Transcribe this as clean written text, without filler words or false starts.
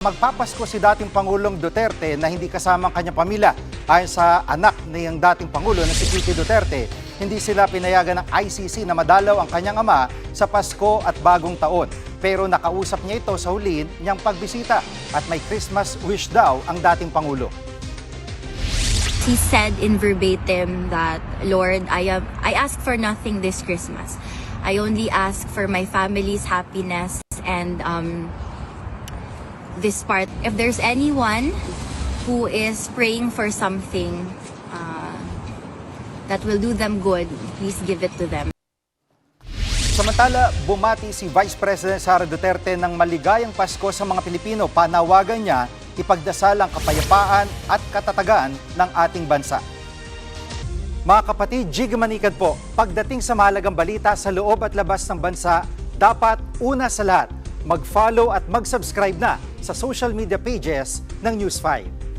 Magpapasko si dating Pangulong Duterte na hindi kasama ang kanyang pamilya. Ayon sa anak niyang dating Pangulo na si Kiki Duterte, hindi sila pinayagan ng ICC na madalaw ang kanyang ama sa Pasko at Bagong Taon. Pero nakausap niya ito sa huli niyang pagbisita at may Christmas wish daw ang dating Pangulo. He said in verbatim that, Lord, I ask for nothing this Christmas. I only ask for my family's happiness and this part. If there's anyone who is praying for something that will do them good, please give it to them. Samantala, bumati si Vice President Sara Duterte ng maligayang Pasko sa mga Pilipino. Panawagan niya ipagdasal ang kapayapaan at katatagan ng ating bansa. Mga kapatid, Jig Manikad po, pagdating sa mahalagang balita sa loob at labas ng bansa, dapat una sa lahat, mag-follow at mag-subscribe na sa social media pages ng News 5.